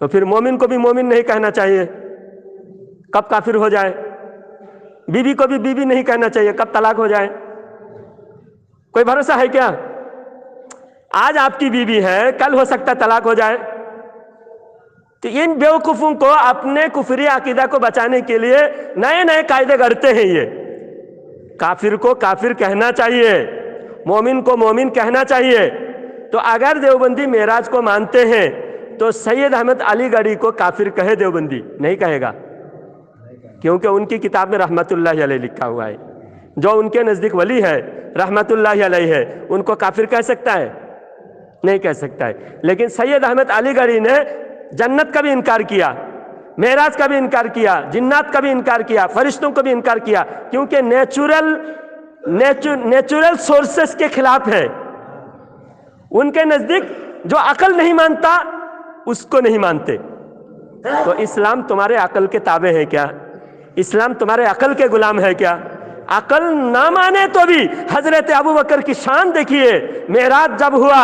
تو پھر مومن کو بھی مومن نہیں کہنا چاہیے، کب کافر ہو جائے، بیوی کو بھی بیوی نہیں کہنا چاہیے، کب طلاق ہو جائے، کوئی بھروسہ ہے کیا؟ آج آپ کی بیوی ہے، کل ہو سکتا طلاق ہو جائے۔ تو ان بیوقوفوں کو اپنے کفری عقیدہ کو بچانے کے لیے نئے نئے قاعدے گھڑتے ہیں۔ یہ کافر کو کافر کہنا چاہیے، مومن کو مومن کہنا چاہیے۔ تو اگر دیوبندی معراج کو مانتے ہیں تو سید احمد علی گڑھی کو کافر کہے دیوبندی؟ نہیں کہے گا، کیونکہ ان کی کتاب میں رحمت اللہ علیہ لکھا ہوا ہے۔ جو ان کے نزدیک ولی ہے رحمت اللہ علیہ ہے، ان کو کافر کہہ سکتا ہے؟ نہیں کہہ سکتا ہے۔ لیکن سید احمد علی گڑھی نے جنت کا بھی انکار کیا، معراج کا بھی انکار کیا، جنات کا بھی انکار کیا، فرشتوں کو بھی انکار کیا، کیونکہ نیچرل سورسز کے خلاف ہے۔ ان کے نزدیک جو عقل نہیں مانتا اس کو نہیں مانتے۔ تو اسلام تمہارے عقل کے تابع ہے کیا؟ اسلام تمہارے عقل کے غلام ہے کیا؟ عقل نہ مانے تو بھی حضرت ابوبکر کی شان دیکھیے، معراج جب ہوا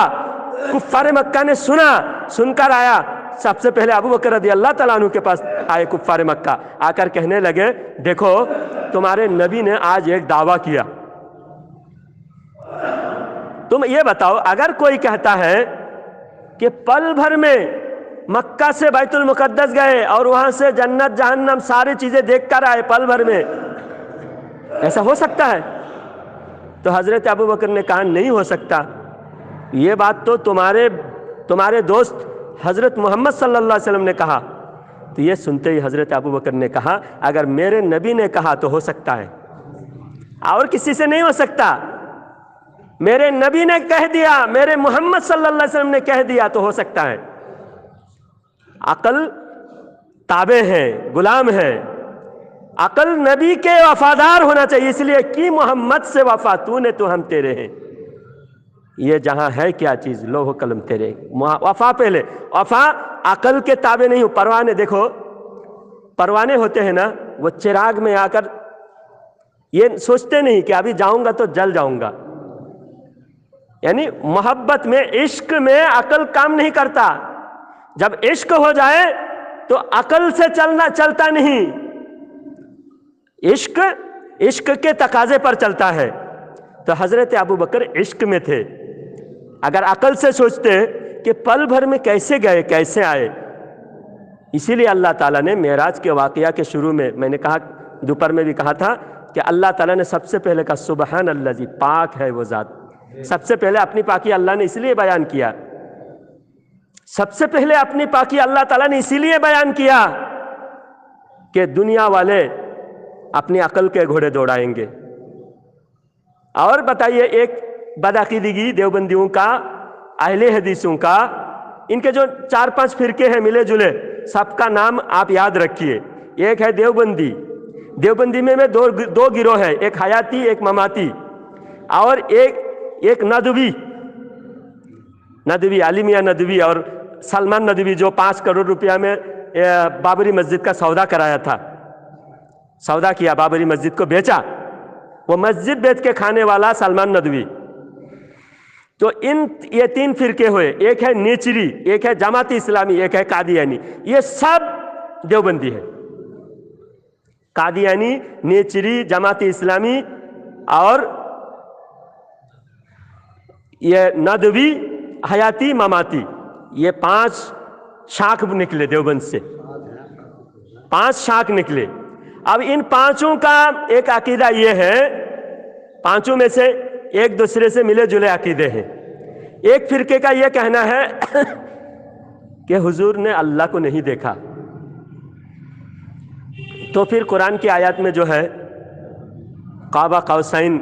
کفار مکہ نے سن کر آیا، سب سے پہلے ابوبکر رضی اللہ تعالیٰ عنہ کے پاس آئے کفار مکہ، آ کر کہنے لگے دیکھو تمہارے نبی نے آج ایک دعویٰ کیا، تم یہ بتاؤ اگر کوئی کہتا ہے کہ پل بھر میں مکہ سے بیت المقدس گئے اور وہاں سے جنت جہنم ساری چیزیں دیکھ کر آئے پل بھر میں، ایسا ہو سکتا ہے؟ تو حضرت ابوبکر نے کہا نہیں ہو سکتا، یہ بات تو تمہارے دوست حضرت محمد صلی اللہ علیہ وسلم نے کہا۔ تو یہ سنتے ہی حضرت ابوبکر نے کہا اگر میرے نبی نے کہا تو ہو سکتا ہے، اور کسی سے نہیں ہو سکتا۔ میرے نبی نے کہہ دیا، میرے محمد صلی اللہ علیہ وسلم نے کہہ دیا تو ہو سکتا ہے۔ عقل تابع ہے، غلام ہے، عقل نبی کے وفادار ہونا چاہیے، اس لیے کی محمد سے وفا تو نے تو ہم تیرے ہیں، یہ جہاں ہے کیا چیز لوح و قلم تیرے، وفا پہلے، وفا عقل کے تابع نہیں ہو۔ پروانے دیکھو، پروانے ہوتے ہیں نا، وہ چراغ میں آ کر یہ سوچتے نہیں کہ ابھی جاؤں گا تو جل جاؤں گا، یعنی محبت میں، عشق میں عقل کام نہیں کرتا۔ جب عشق ہو جائے تو عقل سے چلتا نہیں، عشق کے تقاضے پر چلتا ہے۔ تو حضرت ابوبکر عشق میں تھے، اگر عقل سے سوچتے کہ پل بھر میں کیسے گئے کیسے آئے۔ اسی لیے اللہ تعالیٰ نے معراج کے واقعہ کے شروع میں نے کہا، دوپہر میں بھی کہا تھا کہ اللہ تعالیٰ نے سب سے پہلے کہا سبحان الذی، پاک ہے وہ ذات۔ سب سے پہلے اپنی پاکی اللہ نے اس لیے بیان کیا، سب سے پہلے اپنی پاکی اللہ تعالیٰ نے اسی لیے بیان کیا کہ دنیا والے اپنی عقل کے گھوڑے دوڑائیں گے۔ اور بتائیے، ایک بدعقیدگی دیوبندیوں کا، اہل حدیثوں کا، ان کے جو 4-5 فرقے ہیں ملے جلے، سب کا نام آپ یاد رکھیے۔ ایک ہے دیوبندی، دیوبندی میں دو گروہ ہے، ایک حیاتی ایک مماتی، اور ایک ندوی علی میاں ندوی اور سلمان ندوی جو 5 کروڑ روپیہ میں بابری مسجد کا سودا کرایا تھا، سودا کیا، بابری مسجد کو بیچا، وہ مسجد بیچ کے کھانے والا سلمان ندوی۔ تو یہ 3 فرقے ہوئے، ایک ہے نیچری، ایک ہے جماعت اسلامی، ایک ہے قادیانی، یہ سب دیوبندی ہے۔ قادیانی، نیچری، جماعت اسلامی اور یہ ندوی، حیاتی، مماتی، یہ 5 شاخ نکلے دیوبند سے، 5 شاخ نکلے۔ اب ان 5 کا ایک عقیدہ یہ ہے، 5 میں سے ایک دوسرے سے ملے جلے عقیدے ہیں۔ ایک فرقے کا یہ کہنا ہے کہ حضور نے اللہ کو نہیں دیکھا، تو پھر قرآن کی آیات میں جو ہے قاب قوسین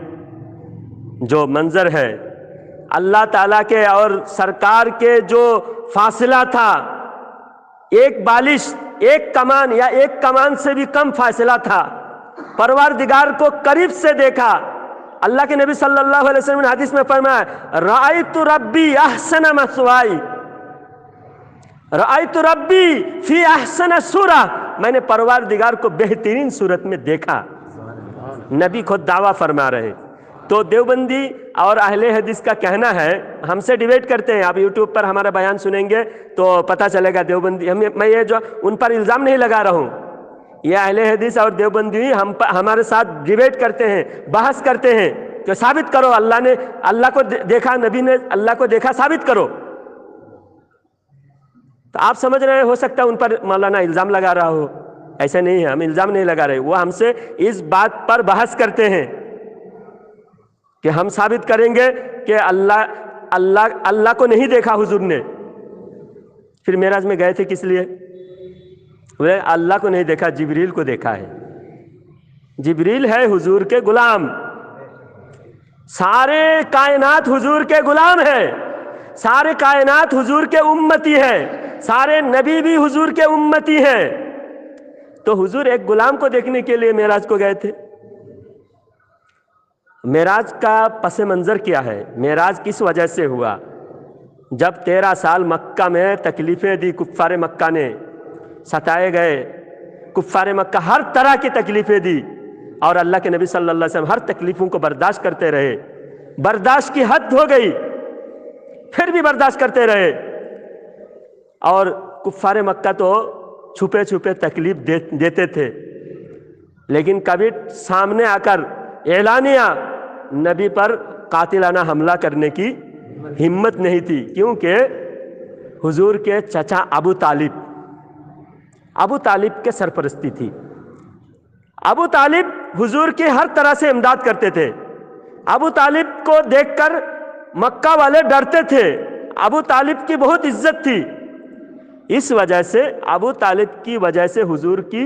جو منظر ہے، اللہ تعالیٰ کے اور سرکار کے جو فاصلہ تھا، ایک بالش، ایک کمان یا ایک کمان سے بھی کم فاصلہ تھا، پروردگار کو قریب سے دیکھا۔ اللہ کے نبی صلی اللہ علیہ وسلم نے حدیث میں فرمایا رأیت ربی احسن مثوائی، رأیت ربی فی احسن صورہ، میں نے پروردگار کو بہترین صورت میں دیکھا۔ نبی خود دعویٰ فرما رہے۔ تو دیوبندی اور اہل حدیث کا کہنا ہے، ہم سے ڈیبیٹ کرتے ہیں، آپ یوٹیوب پر ہمارا بیان سنیں گے تو پتہ چلے گا دیوبندی، میں یہ جو ان پر الزام نہیں لگا رہا ہوں، یہ اہل حدیث اور دیوبندی ہمارے ساتھ ڈیبیٹ کرتے ہیں، بحث کرتے ہیں کہ ثابت کرو اللہ نے اللہ کو دیکھا، نبی نے اللہ کو دیکھا، ثابت کرو۔ تو آپ سمجھ رہے ہو سکتا ہے ان پر مولانا الزام لگا رہا ہو، ایسے نہیں ہے، ہم الزام نہیں لگا رہے، وہ ہم سے اس بات پر بحث کرتے ہیں کہ ہم ثابت کریں گے کہ اللہ کو نہیں دیکھا حضور نے۔ پھر معراج میں گئے تھے کس لیے؟ وہ اللہ کو نہیں دیکھا، جبریل کو دیکھا ہے۔ جبریل ہے حضور کے غلام، سارے کائنات حضور کے غلام ہے، سارے کائنات حضور کے امتی ہے، سارے نبی بھی حضور کے امتی ہیں۔ تو حضور ایک غلام کو دیکھنے کے لیے معراج کو گئے تھے۔ معراج کا پس منظر کیا ہے؟ معراج کس وجہ سے ہوا؟ جب 13 سال مکہ میں تکلیفیں دی، کفار مکہ نے ستائے گئے، کفار مکہ ہر طرح کی تکلیفیں دی، اور اللہ کے نبی صلی اللہ علیہ وسلم ہر تکلیفوں کو برداشت کرتے رہے، برداشت کی حد ہو گئی، پھر بھی برداشت کرتے رہے۔ اور کفار مکہ تو چھپے چھپے تکلیف دیتے تھے، لیکن کبھی سامنے آ کر اعلانیہ نبی پر قاتلانہ حملہ کرنے کی ہمت نہیں تھی، کیونکہ حضور کے چچا ابو طالب کے سرپرستی تھی۔ ابو طالب حضور کی ہر طرح سے امداد کرتے تھے، ابو طالب کو دیکھ کر مکہ والے ڈرتے تھے، ابو طالب کی بہت عزت تھی۔ اس وجہ سے ابو طالب کی وجہ سے حضور کی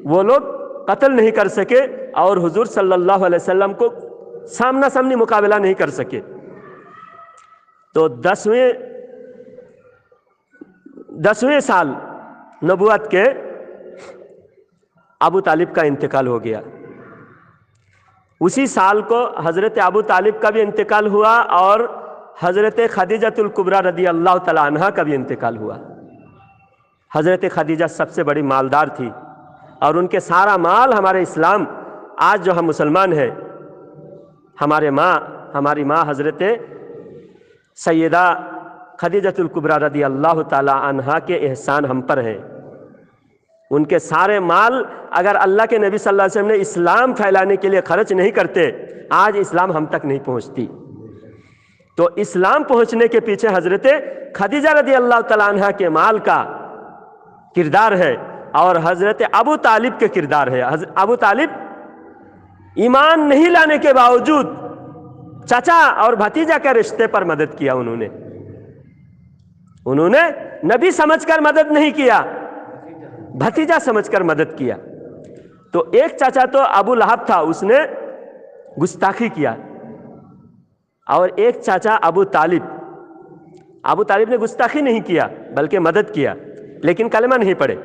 وہ لوگ قتل نہیں کر سکے، اور حضور صلی اللہ علیہ وسلم کو سامنا سامنی مقابلہ نہیں کر سکے۔ تو 10ویں سال نبوت کے ابو طالب کا انتقال ہو گیا۔ اسی سال کو حضرت ابو طالب کا بھی انتقال ہوا، اور حضرت خدیجہ الکبریٰ رضی اللہ تعالیٰ عنہا کا بھی انتقال ہوا۔ حضرت خدیجہ سب سے بڑی مالدار تھی، اور ان کے سارا مال ہمارے اسلام، آج جو ہم مسلمان ہیں، ہماری ماں حضرت سیدہ خدیجہ الکبریٰ رضی اللہ تعالیٰ عنہا کے احسان ہم پر ہیں۔ ان کے سارے مال اگر اللہ کے نبی صلی اللہ علیہ وسلم نے اسلام پھیلانے کے لیے خرچ نہیں کرتے، آج اسلام ہم تک نہیں پہنچتی۔ تو اسلام پہنچنے کے پیچھے حضرت خدیجہ رضی اللہ تعالیٰ عنہا کے مال کا کردار ہے، اور حضرت ابو طالب کے کردار ہے۔ ابو طالب ایمان نہیں لانے کے باوجود چچا اور بھتیجا کے رشتے پر مدد کیا، انہوں نے نبی سمجھ کر مدد نہیں کیا، بھتیجا سمجھ کر مدد کیا۔ تو ایک چچا تو ابو لہب تھا، اس نے گستاخی کیا، اور ایک چچا ابو طالب نے گستاخی نہیں کیا بلکہ مدد کیا، لیکن کلمہ نہیں پڑھے۔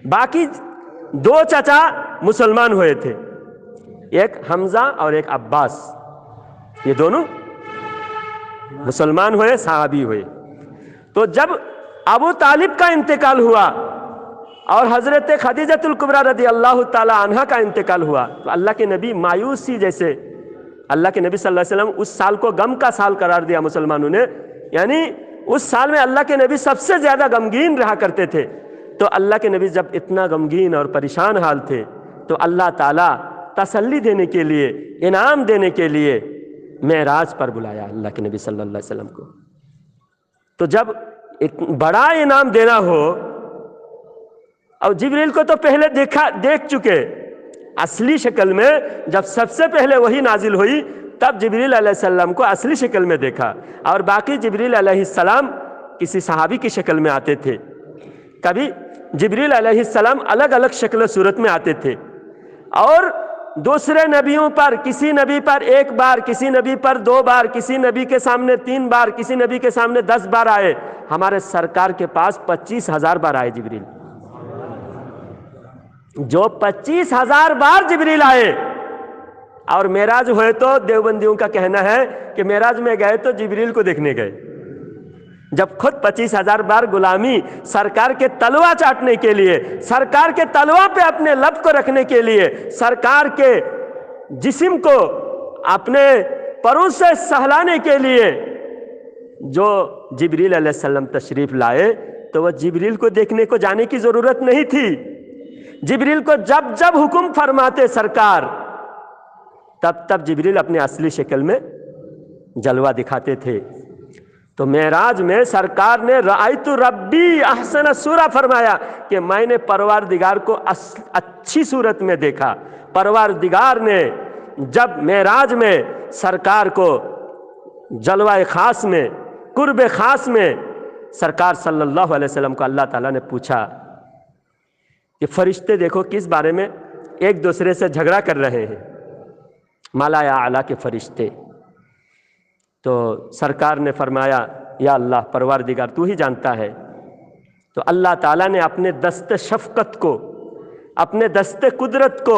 باقی 2 چچا مسلمان ہوئے تھے، ایک حمزہ اور ایک عباس، یہ دونوں مسلمان ہوئے، صحابی ہوئے۔ تو جب ابو طالب کا انتقال ہوا اور حضرت خدیجہ الکبریٰ رضی اللہ تعالی عنہا کا انتقال ہوا، تو اللہ کے نبی مایوسی، جیسے اللہ کے نبی صلی اللہ علیہ وسلم اس سال کو غم کا سال قرار دیا مسلمانوں نے، یعنی اس سال میں اللہ کے نبی سب سے زیادہ غمگین رہا کرتے تھے۔ تو اللہ کے نبی جب اتنا غمگین اور پریشان حال تھے، تو اللہ تعالیٰ تسلی دینے کے لیے، انعام دینے کے لیے معراج پر بلایا اللہ کے نبی صلی اللہ علیہ وسلم کو۔ تو جب بڑا انعام دینا ہو، اور جبریل کو تو پہلے دیکھ چکے اصلی شکل میں، جب سب سے پہلے وہی نازل ہوئی تب جبریل علیہ السلام کو اصلی شکل میں دیکھا، اور باقی جبریل علیہ السلام کسی صحابی کی شکل میں آتے تھے، کبھی جبریل علیہ السلام الگ الگ شکل و صورت میں آتے تھے، اور دوسرے نبیوں پر، کسی نبی پر 1 بار، کسی نبی پر 2 بار، کسی نبی کے سامنے 3 بار، کسی نبی کے سامنے 10 بار آئے۔ ہمارے سرکار کے پاس 25,000 بار آئے جبریل، جو 25,000 بار جبریل آئے۔ اور معراج ہوئے تو دیوبندیوں کا کہنا ہے کہ معراج میں گئے تو جبریل کو دیکھنے گئے، جب خود 25,000 بار غلامی سرکار کے تلوا چاٹنے کے لیے، سرکار کے تلوا پہ اپنے لب کو رکھنے کے لیے، سرکار کے جسم کو اپنے پروں سے سہلانے کے لیے جو جبریل علیہ السلام تشریف لائے تو وہ جبریل کو دیکھنے کو جانے کی ضرورت نہیں تھی. جبریل کو جب جب حکم فرماتے سرکار تب تب جبریل اپنے اصلی شکل میں جلوہ دکھاتے تھے. تو معراج میں سرکار نے رأیت ربی احسن صورہ فرمایا کہ میں نے پروردگار کو اچھی صورت میں دیکھا. پروردگار نے جب معراج میں سرکار کو جلوہ خاص میں قرب خاص میں سرکار صلی اللہ علیہ وسلم کو اللہ تعالیٰ نے پوچھا کہ فرشتے دیکھو کس بارے میں ایک دوسرے سے جھگڑا کر رہے ہیں، مالا اعلیٰ کے فرشتے. تو سرکار نے فرمایا یا اللہ پروردگار تو ہی جانتا ہے. تو اللہ تعالیٰ نے اپنے دست شفقت کو، اپنے دست قدرت کو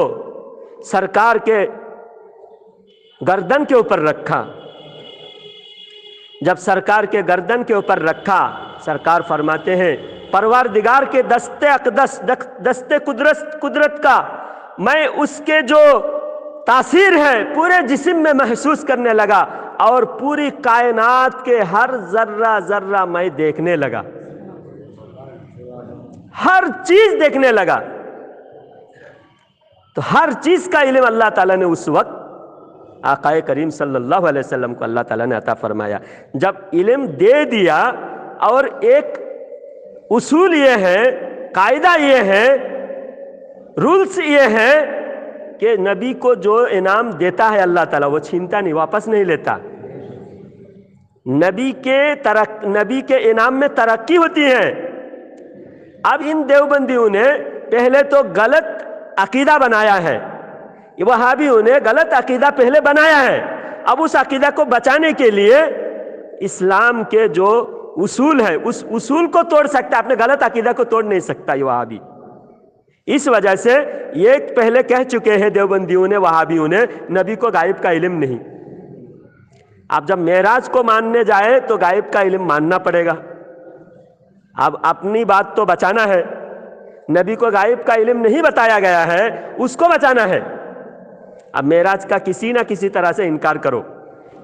سرکار کے گردن کے اوپر رکھا. جب سرکار کے گردن کے اوپر رکھا سرکار فرماتے ہیں پروردگار کے دست اقدس، دست قدرت کا میں اس کے جو تاثیر ہے پورے جسم میں محسوس کرنے لگا اور پوری کائنات کے ہر ذرہ ذرہ میں دیکھنے لگا، ہر چیز دیکھنے لگا. تو ہر چیز کا علم اللہ تعالیٰ نے اس وقت آقا کریم صلی اللہ علیہ وسلم کو اللہ تعالیٰ نے عطا فرمایا. جب علم دے دیا اور ایک اصول یہ ہے، قاعدہ یہ ہے، رولز یہ ہے کہ نبی کو جو انعام دیتا ہے اللہ تعالیٰ وہ چھینتا نہیں، واپس نہیں لیتا. نبی کے انعام میں ترقی ہوتی ہے. اب ان دیوبندیوں نے پہلے تو غلط عقیدہ بنایا ہے، وہابیوں نے غلط عقیدہ پہلے بنایا ہے. اب اس عقیدہ کو بچانے کے لیے اسلام کے جو اصول ہے اس اصول کو توڑ سکتا ہے، اپنے غلط عقیدہ کو توڑ نہیں سکتا یہ وہابی. اس وجہ سے یہ پہلے کہہ چکے ہیں دیوبندیوں نے، وہابیوں نے، نبی کو غائب کا علم نہیں. اب جب معراج کو ماننے جائے تو غائب کا علم ماننا پڑے گا. اب اپنی بات تو بچانا ہے، نبی کو غائب کا علم نہیں بتایا گیا ہے، اس کو بچانا ہے. اب معراج کا کسی نہ کسی طرح سے انکار کرو.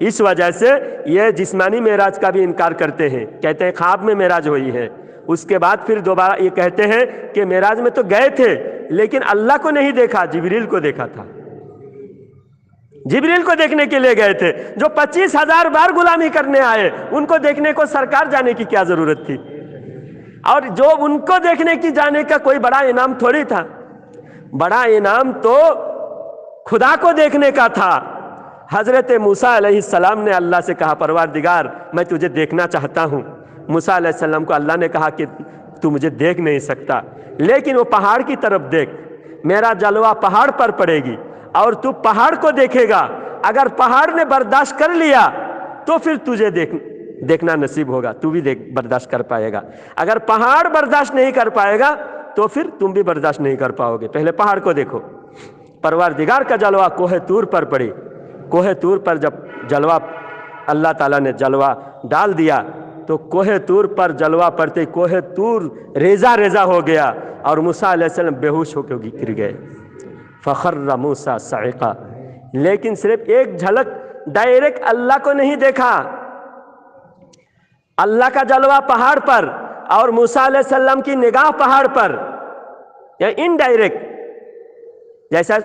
اس وجہ سے یہ جسمانی معراج کا بھی انکار کرتے ہیں، کہتے ہیں خواب میں معراج ہوئی ہے. اس کے بعد پھر دوبارہ یہ کہتے ہیں کہ معراج میں تو گئے تھے لیکن اللہ کو نہیں دیکھا، جبریل کو دیکھا تھا. جبریل کو دیکھنے کے لیے گئے تھے جو 25,000 بار غلامی کرنے آئے، ان کو دیکھنے کو سرکار جانے کی کیا ضرورت تھی؟ اور جو ان کو دیکھنے کی جانے کا کوئی بڑا انعام تھوڑی تھا. بڑا انعام تو خدا کو دیکھنے کا تھا. حضرت موسیٰ علیہ السلام نے اللہ سے کہا پروردگار میں تجھے دیکھنا چاہتا ہوں. موسیٰ علیہ السلام کو اللہ نے کہا کہ تو مجھے دیکھ نہیں سکتا، لیکن وہ پہاڑ کی طرف دیکھ، میرا جلوہ پہاڑ پر پڑے گی اور تو پہاڑ کو دیکھے گا. اگر پہاڑ نے برداشت کر لیا تو پھر تجھے دیکھنا نصیب ہوگا، تو بھی برداشت کر پائے گا. اگر پہاڑ برداشت نہیں کر پائے گا تو پھر تم بھی برداشت نہیں کر پاؤ گے. پہلے پہاڑ کو دیکھو. پروردگار کا جلوہ کوہ طور پر پڑی. کوہ طور پر جب جلوہ اللہ تعالیٰ نے جلوہ ڈال دیا تو کوہ طور پر جلوہ پڑتے کوہ طور ریزہ ریزہ ہو گیا اور موسیٰ علیہ السلام بے ہوش ہو کے گر گئے. فخر موسیٰ صعقا. لیکن صرف ایک جھلک ڈائریکٹ اللہ کو نہیں دیکھا. اللہ کا جلوہ پہاڑ پر اور موسیٰ علیہ السلام کی نگاہ پہاڑ پر، یا انڈائریکٹ. جیسا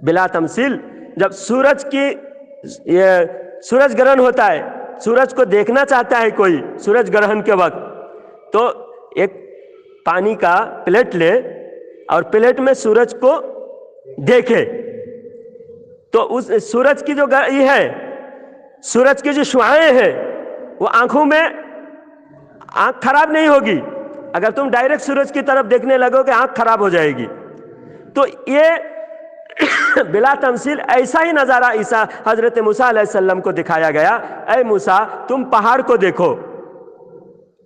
بلا تمثیل جب سورج گرہن ہوتا ہے، سورج کو دیکھنا چاہتا ہے کوئی سورج گرہن کے وقت، تو ایک پانی کا پلیٹ لے اور پلیٹ میں سورج کو دیکھے تو اس سورج کی جو یہ ہے، سورج کی جو شعاعیں ہیں وہ آنکھوں میں آنکھ خراب نہیں ہوگی. اگر تم ڈائریکٹ سورج کی طرف دیکھنے لگو کہ آنکھ خراب ہو جائے گی. تو یہ بلا تمثیل ایسا ہی نظارہ عیسیٰ حضرت موسیٰ علیہ السلام کو دکھایا گیا. اے موسیٰ تم پہاڑ کو دیکھو،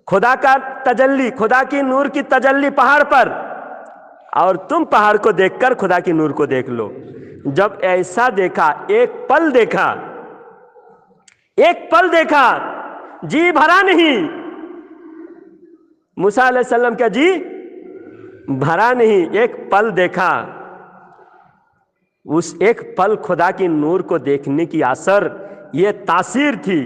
خدا کا تجلی، خدا کی نور کی تجلی پہاڑ پر، اور تم پہاڑ کو دیکھ کر خدا کی نور کو دیکھ لو. جب ایسا دیکھا، ایک پل دیکھا، ایک پل دیکھا، جی بھرا نہیں. موسیٰ علیہ السلام کا جی بھرا نہیں، ایک پل دیکھا. اس ایک پل خدا کی نور کو دیکھنے کی اثر یہ تاثیر تھی،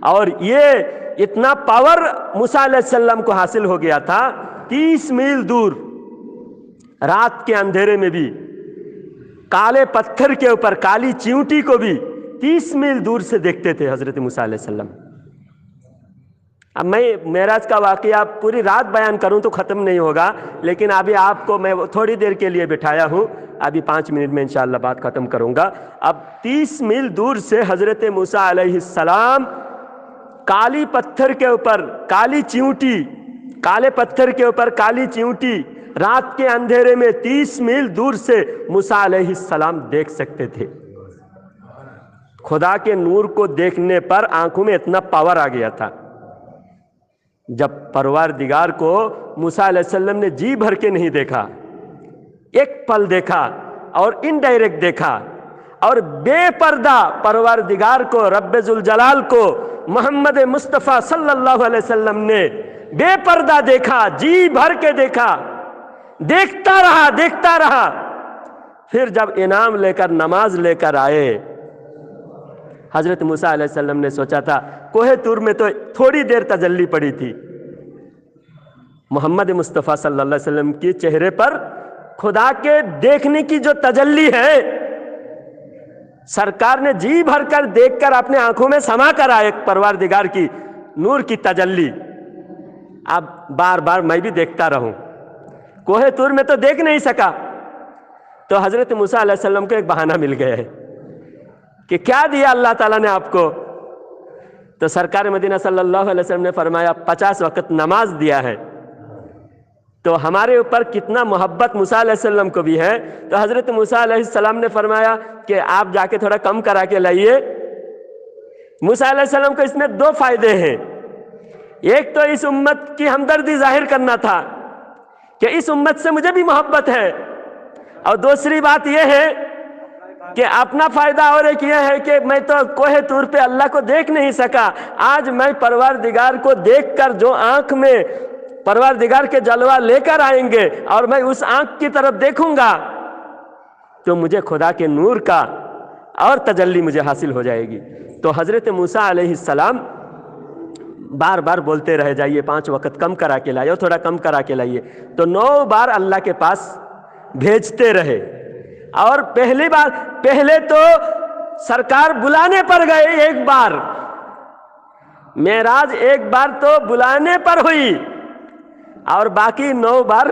اور یہ اتنا پاور موسیٰ علیہ السلام کو حاصل ہو گیا تھا 30 میل دور، رات کے اندھیرے میں بھی کالے پتھر کے اوپر کالی چیونٹی کو بھی 30 میل دور سے دیکھتے تھے حضرت موسیٰ علیہ السلام۔ اب میں معراج کا واقعہ پوری رات بیان کروں تو ختم نہیں ہوگا، لیکن ابھی آپ کو میں تھوڑی دیر کے لیے بٹھایا ہوں، ابھی 5 منٹ میں انشاءاللہ بات ختم کروں گا۔ اب 30 میل دور سے حضرت موسیٰ علیہ السلام کالی پتھر کے اوپر کالی چیونٹی، کالے پتھر کے اوپر کالی چیونٹی، رات کے اندھیرے میں 30 میل دور سے موسیٰ علیہ السلام دیکھ سکتے تھے۔ خدا کے نور کو دیکھنے پر آنکھوں میں اتنا پاور آ گیا تھا۔ جب پروردگار کو موسیٰ علیہ السلام نے جی بھر کے نہیں دیکھا، ایک پل دیکھا اور انڈائریکٹ دیکھا، اور بے پردہ پروردگار کو، رب ذوالجلال کو محمد مصطفیٰ صلی اللہ علیہ وسلم نے بے پردہ دیکھا، جی بھر کے دیکھا، دیکھتا رہا۔ پھر جب انعام لے کر نماز لے کر آئے، حضرت موسیٰ علیہ السلام نے سوچا تھا کوہ طور میں تو تھوڑی دیر تجلی پڑی تھی، محمد مصطفیٰ صلی اللہ علیہ وسلم کی چہرے پر خدا کے دیکھنے کی جو تجلی ہے، سرکار نے جی بھر کر دیکھ کر اپنے آنکھوں میں سما کر آئے پروردگار کی نور کی تجلی۔ اب بار بار میں بھی دیکھتا رہوں، کوہ طور میں تو دیکھ نہیں سکا، تو حضرت موسیٰ علیہ السلام کو ایک بہانہ مل گیا ہے کہ کیا دیا اللہ تعالیٰ نے آپ کو؟ تو سرکار مدینہ صلی اللہ علیہ وسلم نے فرمایا 50 وقت نماز دیا ہے۔ تو ہمارے اوپر کتنا محبت موسیٰ علیہ السلام کو بھی ہے، تو حضرت موسیٰ علیہ السلام نے فرمایا کہ آپ جا کے تھوڑا کم کرا کے لائیے۔ موسیٰ علیہ السلام کو اس میں 2 فائدے ہیں، ایک تو اس امت کی ہمدردی ظاہر کرنا تھا کہ اس امت سے مجھے بھی محبت ہے، اور دوسری بات یہ ہے کہ اپنا فائدہ اور ایک یہ ہے کہ میں تو کوہ طور پہ اللہ کو دیکھ نہیں سکا، آج میں پروردگار کو دیکھ کر جو آنکھ میں پروردگار کے جلوہ لے کر آئیں گے اور میں اس آنکھ کی طرف دیکھوں گا تو مجھے خدا کے نور کا اور تجلی مجھے حاصل ہو جائے گی۔ تو حضرت موسیٰ علیہ السلام بار بار بولتے رہ جائیے 5 وقت کم کرا کے لائیے، تھوڑا کم کرا کے لائیے، تو 9 بار اللہ کے پاس بھیجتے رہے۔ اور پہلے تو سرکار بلانے پر گئے، ایک بار معراج ایک بار تو بلانے پر ہوئی، اور باقی 9 بار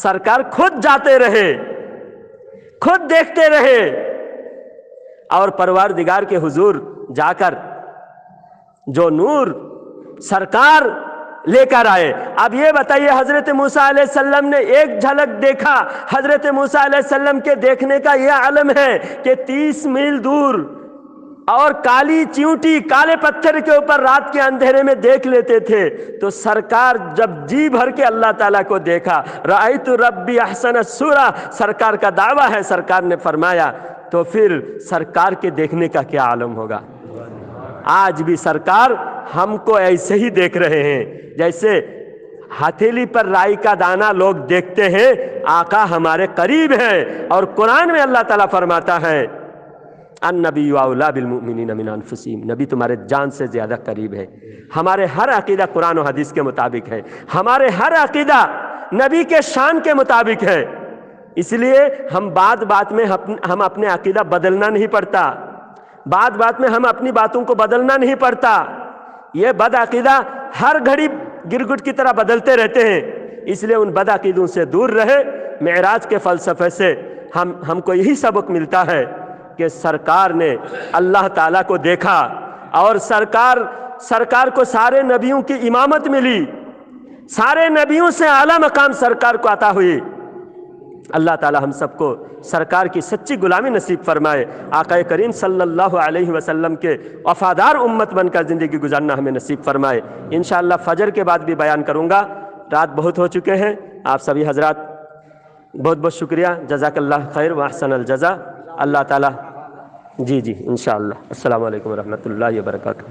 سرکار خود جاتے رہے، خود دیکھتے رہے، اور پروردگار کے حضور جا کر جو نور سرکار لے کر آئے۔ اب یہ بتائیے حضرت موسیٰ علیہ السلام نے ایک جھلک دیکھا، حضرت موسیٰ علیہ السلام کے دیکھنے کا یہ علم ہے کہ 30 میل دور اور کالی چیونٹی کالے پتھر کے اوپر رات کے اندھیرے میں دیکھ لیتے تھے، تو سرکار جب جی بھر کے اللہ تعالیٰ کو دیکھا، رأیت ربی احسن الصورہ سرکار کا دعویٰ ہے، سرکار نے فرمایا، تو پھر سرکار کے دیکھنے کا کیا عالم ہوگا۔ آج بھی سرکار ہم کو ایسے ہی دیکھ رہے ہیں جیسے ہتھیلی پر رائی کا دانہ لوگ دیکھتے ہیں، آقا ہمارے قریب ہے، اور قرآن میں اللہ تعالیٰ فرماتا ہے النبی اولیٰ بالمؤمنین من انفسہم، نبی تمہارے جان سے زیادہ قریب ہے۔ ہمارے ہر عقیدہ قرآن و حدیث کے مطابق ہے، ہمارے ہر عقیدہ نبی کے شان کے مطابق ہے، اس لیے ہم بات میں ہم اپنے عقیدہ بدلنا نہیں پڑتا، بات میں ہم اپنی باتوں کو بدلنا نہیں پڑتا، یہ بد عقیدہ ہر گھڑی گرگٹ کی طرح بدلتے رہتے ہیں، اس لیے ان بد عقیدوں سے دور رہے۔ معراج کے فلسفے سے ہم کو یہی سبق ملتا ہے کہ سرکار نے اللہ تعالیٰ کو دیکھا، اور سرکار کو سارے نبیوں کی امامت ملی، سارے نبیوں سے اعلیٰ مقام سرکار کو عطا ہوئی۔ اللہ تعالیٰ ہم سب کو سرکار کی سچی غلامی نصیب فرمائے، آقا کریم صلی اللہ علیہ وسلم کے وفادار امت بن کر زندگی گزارنا ہمیں نصیب فرمائے۔ انشاءاللہ فجر کے بعد بھی بیان کروں گا، رات بہت ہو چکے ہیں، آپ سبھی حضرات بہت بہت شکریہ، جزاک اللہ خیر و احسن الجزا۔ اللہ تعالیٰ جی انشاءاللہ۔ السلام علیکم ورحمۃ اللہ وبرکاتہ۔